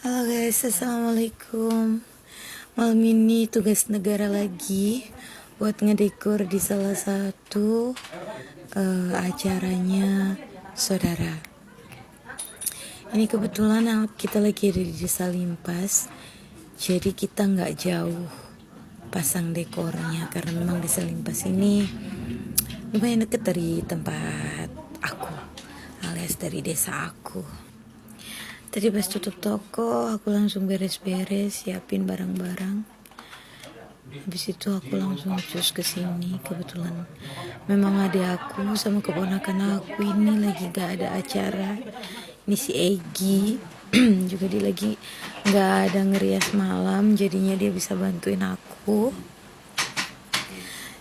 Halo guys, assalamualaikum. Malam ini tugas negara lagi buat ngedekor di salah satu acaranya saudara. Ini kebetulan kita lagi ada di Desa Limpas, jadi kita nggak jauh pasang dekornya karena memang Desa Limpas ini lumayan deket dari tempat aku, alias dari desa aku. Tadi pas tutup toko, aku langsung beres-beres, siapin barang-barang. Habis itu aku langsung cus ke sini. Kebetulan memang ada aku sama keponakan aku ini lagi gak ada acara. Ini si Egi juga dia lagi gak ada ngerias malam, jadinya dia bisa bantuin aku.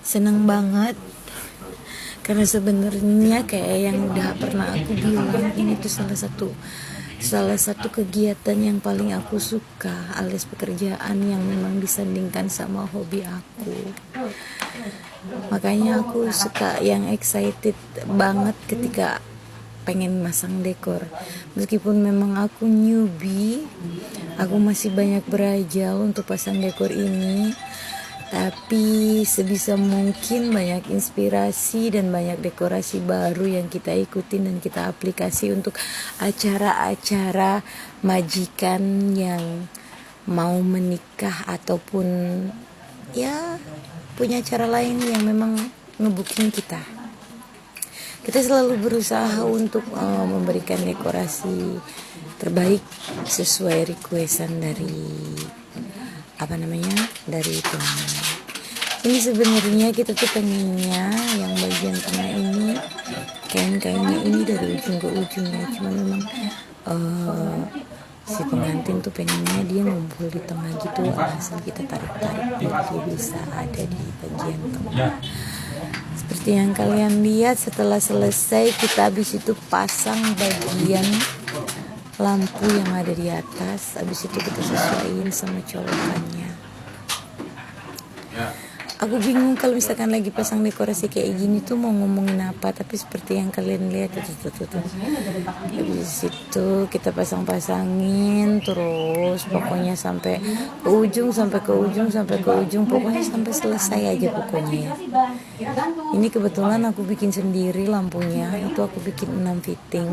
Seneng banget karena sebenarnya kayak yang udah pernah aku bilang, ini tuh salah satu kegiatan yang paling aku suka, alias pekerjaan yang memang disandingkan sama hobi aku. Makanya aku suka yang excited banget ketika pengen masang dekor. Meskipun memang aku newbie, aku masih banyak belajar untuk pasang dekor ini, tapi sebisa mungkin banyak inspirasi dan banyak dekorasi baru yang kita ikutin dan kita aplikasi untuk acara-acara majikan yang mau menikah ataupun ya punya acara lain yang memang ngebukin kita. Kita selalu berusaha untuk memberikan dekorasi terbaik sesuai requestan dari dari pelanggan. Ini sebenarnya kita tuh pengennya yang bagian tengah ini kain-kainnya ini dari ujung ke ujungnya, cuma memang si pengantin tuh pengennya dia ngumpul di tengah gitu, asal kita tarik-tarik biar dia bisa ada di bagian tengah. Seperti yang kalian lihat, setelah selesai kita habis itu pasang bagian lampu yang ada di atas. Habis itu kita sesuaiin sama colokannya. Aku bingung kalau misalkan lagi pasang dekorasi kayak gini tuh mau ngomongin apa, tapi seperti yang kalian lihat tuh. Habis itu kita pasang-pasangin terus pokoknya sampai ke ujung, pokoknya sampai selesai aja pokoknya ya. Ini kebetulan aku bikin sendiri lampunya, itu aku bikin 6 fitting.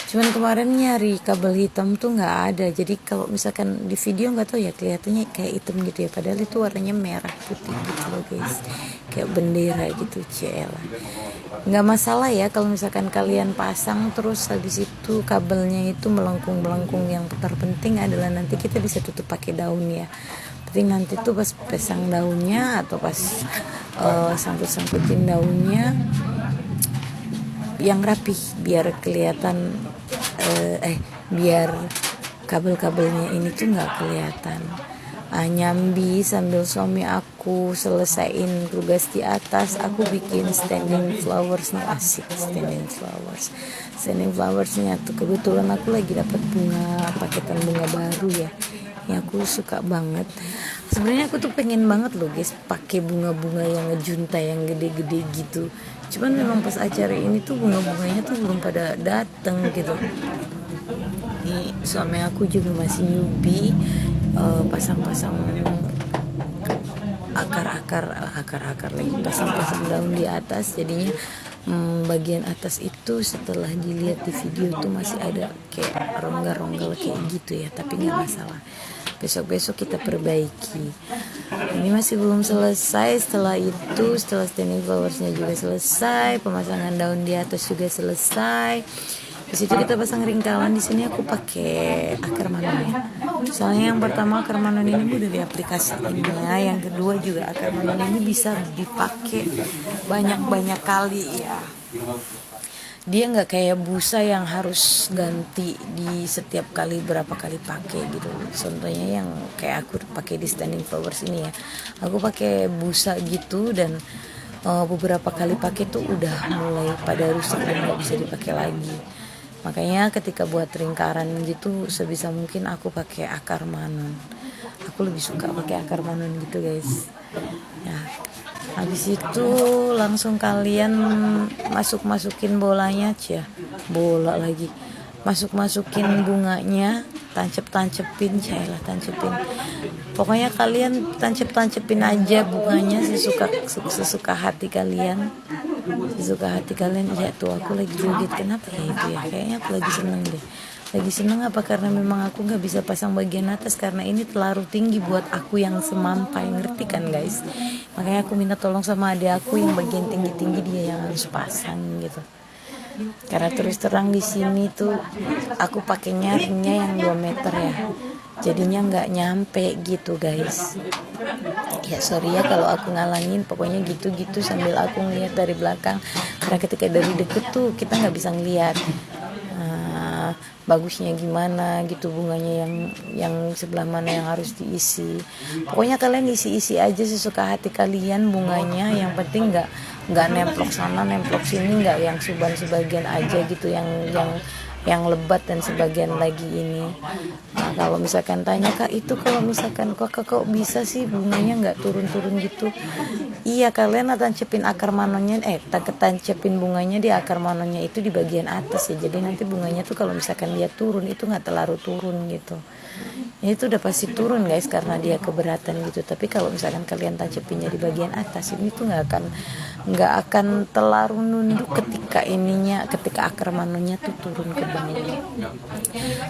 Cuman kemarin nyari kabel hitam tuh nggak ada, jadi kalau misalkan di video nggak tahu ya kelihatannya kayak hitam gitu ya, padahal itu warnanya merah putih gitu loh guys, kayak bendera gitu. Cila nggak masalah ya kalau misalkan kalian pasang terus habis itu kabelnya itu melengkung, yang terpenting adalah nanti kita bisa tutup pakai daun ya. Penting nanti tuh pas pasang daunnya atau pas sangkut-sangkutin daunnya yang rapih biar kelihatan biar kabel-kabelnya ini tuh nggak kelihatan. Nyambi sambil suami aku selesaiin tugas di atas, aku bikin standing flowers nih, asik standing flowersnya tuh kebetulan aku lagi dapat paketan bunga baru ya, yang aku suka banget. Sebenarnya aku tuh pengen banget loh guys pakai bunga-bunga yang ngejunta yang gede-gede gitu, cuman memang pas acara ini tuh bunga-bunganya tuh belum pada dateng gitu. Nih suami aku juga masih newbie, pasang-pasang akar lagi, pasang-pasang daun di atas. Jadinya bagian atas itu setelah dilihat di video itu masih ada kayak rongga-rongga kayak gitu ya, tapi nggak masalah, besok kita perbaiki. Ini masih belum selesai. Setelah standing flowersnya juga selesai, pemasangan daun di atas juga selesai. Di situ kita pasang ringkalan. Di sini aku pakai akar manon ya. Soalnya yang pertama akar manon ini udah diaplikasikan ya. Yang kedua juga akar manon ini bisa dipakai banyak kali ya. Dia nggak kayak busa yang harus ganti di setiap kali berapa kali pakai gitu. Contohnya yang kayak aku pakai di standing flowers ini ya, aku pakai busa gitu dan beberapa kali pakai tuh udah mulai pada rusak dan nggak bisa dipakai lagi. Makanya ketika buat lingkaran gitu sebisa mungkin aku pakai akar manon. Aku lebih suka pakai akar manon gitu guys. Ya, habis itu langsung kalian masukin bolanya aja, bola lagi. masukin bunganya, tancepin, pokoknya kalian tancepin aja bunganya sesuka hati kalian. Ya tuh aku lagi joget, kenapa ya itu ya, kayaknya aku lagi seneng apa karena memang aku nggak bisa pasang bagian atas karena ini terlalu tinggi buat aku yang semampai, ngerti kan guys. Makanya aku minta tolong sama adik aku yang bagian tinggi dia yang harus pasang gitu. Karena terus terang di sini tuh aku pakainya ringnya yang 2 meter ya, jadinya nggak nyampe gitu guys. Ya sorry ya kalau aku ngalangin, pokoknya gitu sambil aku ngeliat dari belakang, karena ketika dari deket tuh kita nggak bisa ngeliat bagusnya gimana gitu, bunganya yang sebelah mana yang harus diisi. Pokoknya kalian isi aja sesuka hati kalian bunganya, yang penting nggak nemplok sana nemplok sini, nggak yang sebagian aja gitu yang lebat dan sebagian lagi ini. Nah kalau misalkan tanya kak itu, kalau misalkan kok bisa sih bunganya nggak turun gitu, iya kalian tancepin akar manonya, tancepin bunganya di akar manonya itu di bagian atas ya, jadi nanti bunganya tuh kalau misalkan dia turun itu nggak terlalu turun gitu. Itu udah pasti turun guys karena dia keberatan gitu. Tapi kalau misalkan kalian tancepinnya di bagian atas, ini tuh nggak akan terlalu nunduk ketika akar manonya tuh turun ke bawah.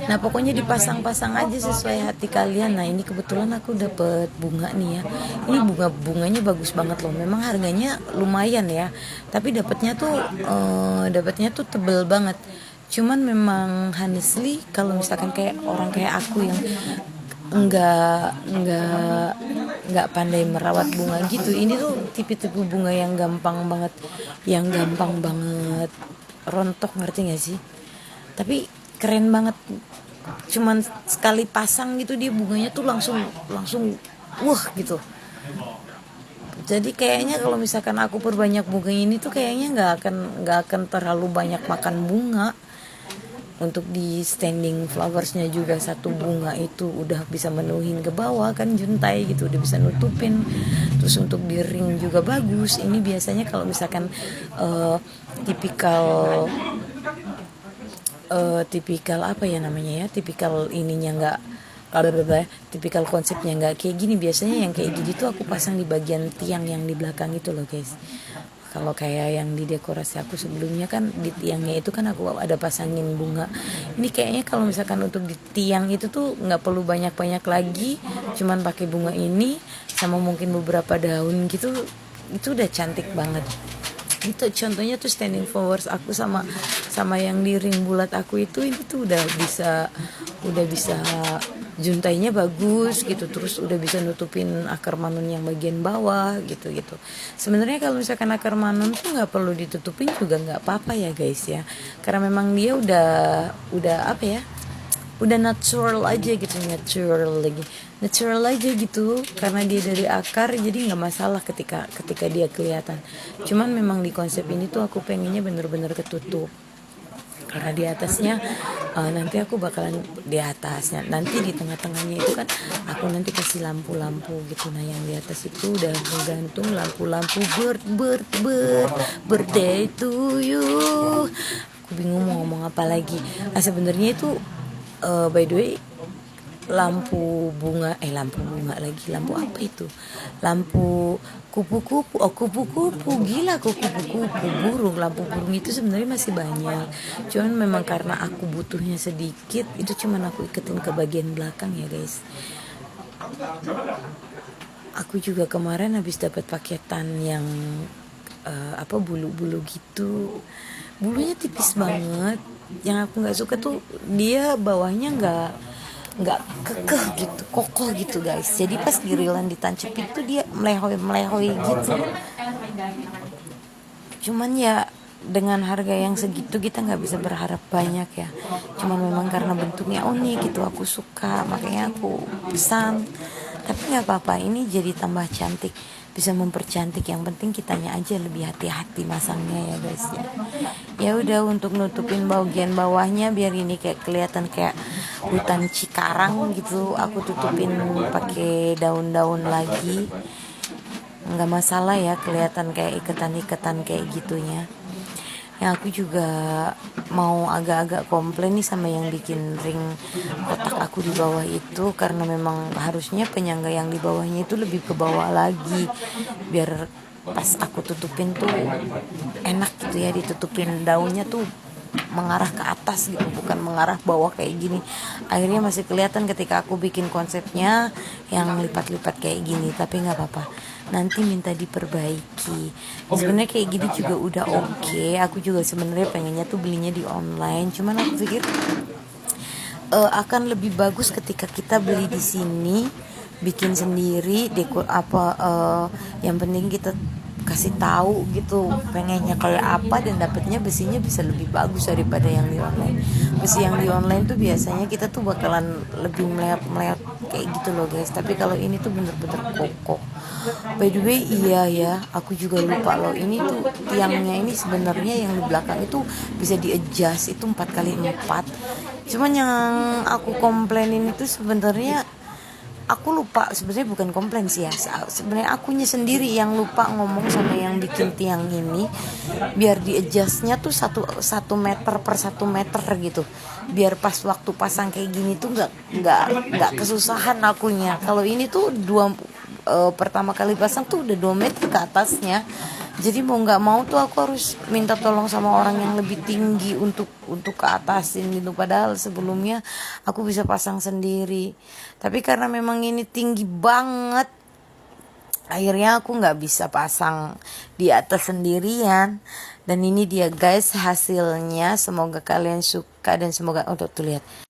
Nah pokoknya dipasang aja sesuai hati kalian. Nah ini kebetulan aku dapet bunga nih ya, ini bunganya bagus banget loh, memang harganya lumayan ya, tapi dapatnya tuh tebel banget. Cuman memang honestly kalau misalkan kayak orang kayak aku yang nggak pandai merawat bunga gitu, ini tuh tipe-tipe bunga yang gampang banget rontok, ngerti gak sih? Tapi keren banget, cuman sekali pasang gitu dia bunganya tuh langsung wah gitu. Jadi kayaknya kalau misalkan aku perbanyak bunga ini tuh kayaknya nggak akan terlalu banyak makan bunga. Untuk di standing flowersnya juga satu bunga itu udah bisa menuhin ke bawah kan, juntai gitu, udah bisa nutupin. Terus untuk di ring juga bagus. Ini biasanya kalau misalkan tipikal apa ya namanya ya, tipikal ininya nggak, tipikal konsepnya nggak kayak gini, biasanya yang kayak gini tuh aku pasang di bagian tiang yang di belakang itu loh guys. Kalau kayak yang di dekorasi aku sebelumnya kan di tiangnya itu kan aku ada pasangin bunga. Ini kayaknya kalau misalkan untuk di tiang itu tuh nggak perlu banyak lagi, cuman pakai bunga ini sama mungkin beberapa daun gitu, itu udah cantik banget. Itu contohnya tuh standing flowers aku sama yang di ring bulat aku itu, ini tuh udah bisa juntainya bagus gitu, terus udah bisa nutupin akar manon yang bagian bawah gitu. Sebenarnya kalau misalkan akar manon tuh nggak perlu ditutupin juga nggak apa-apa ya guys ya, karena memang dia udah apa ya, udah natural aja gitu, natural aja gitu, karena dia dari akar jadi nggak masalah ketika dia kelihatan. Cuman memang di konsep ini tuh aku pengennya bener-bener ketutup, karena di atasnya nanti aku bakalan di atasnya, nanti di tengah-tengahnya itu kan aku nanti kasih lampu-lampu gitu. Nah yang di atas itu udah menggantung lampu-lampu birthday to you. Aku bingung mau ngomong apa lagi. Sebenarnya itu by the way lampu bunga lagi, lampu apa itu, lampu kupu-kupu, gila kok kupu-kupu, lampu burung itu sebenarnya masih banyak, cuman memang karena aku butuhnya sedikit, itu cuman aku iketin ke bagian belakang ya guys. Aku juga kemarin habis dapat paketan yang bulu-bulu gitu, bulunya tipis banget. Yang aku nggak suka tuh dia bawahnya nggak kekeh gitu, kokoh gitu guys. Jadi pas girilan ditancepin tuh dia melehoi gitu. Cuman ya dengan harga yang segitu kita nggak bisa berharap banyak ya. Cuman memang karena bentuknya unik gitu aku suka, makanya aku pesan. Tapi nggak apa-apa, ini jadi tambah cantik, bisa mempercantik. Yang penting kitanya aja lebih hati-hati masangnya ya guys ya. Ya udah, untuk nutupin bagian bawahnya biar ini kayak kelihatan kayak hutan Cikarang gitu, aku tutupin pakai daun-daun lagi. Nggak masalah ya kelihatan kayak iketan-iketan kayak gitunya. Yang aku juga mau agak-agak komplain nih sama yang bikin ring kotak aku di bawah itu, karena memang harusnya penyangga yang di bawahnya itu lebih ke bawah lagi, biar pas aku tutupin tuh enak gitu ya, ditutupin daunnya tuh mengarah ke atas gitu, bukan mengarah bawah kayak gini. Akhirnya masih kelihatan ketika aku bikin konsepnya yang lipat-lipat kayak gini, tapi nggak apa-apa, nanti minta diperbaiki. Sebenarnya kayak gini juga udah oke. Aku juga sebenarnya pengennya tuh belinya di online, cuman aku pikir akan lebih bagus ketika kita beli di sini, bikin sendiri dekor apa, yang penting kita kasih tahu gitu pengennya kayak apa, dan dapatnya besinya bisa lebih bagus daripada yang di online. Besi yang di online tuh biasanya kita tuh bakalan lebih meleot-meleot kayak gitu loh guys, tapi kalau ini tuh bener-bener kokoh. By the way, iya ya, aku juga lupa loh, ini tuh tiangnya ini sebenarnya yang di belakang itu bisa di adjust, itu 4x4. Cuman yang aku komplainin itu sebenarnya, aku lupa, sebenarnya bukan komplain sih ya, sebenarnya akunya sendiri yang lupa ngomong sama yang bikin tiang ini, biar di adjustnya tuh satu meter per 1 meter gitu, biar pas waktu pasang kayak gini tuh nggak kesusahan akunya. Kalau ini tuh pertama kali pasang tuh udah 2 meter ke atasnya, jadi mau nggak mau tuh aku harus minta tolong sama orang yang lebih tinggi untuk ke atasin gitu, padahal sebelumnya aku bisa pasang sendiri. Tapi karena memang ini tinggi banget, akhirnya aku nggak bisa pasang di atas sendirian. Dan ini dia guys hasilnya, semoga kalian suka dan semoga tuh lihat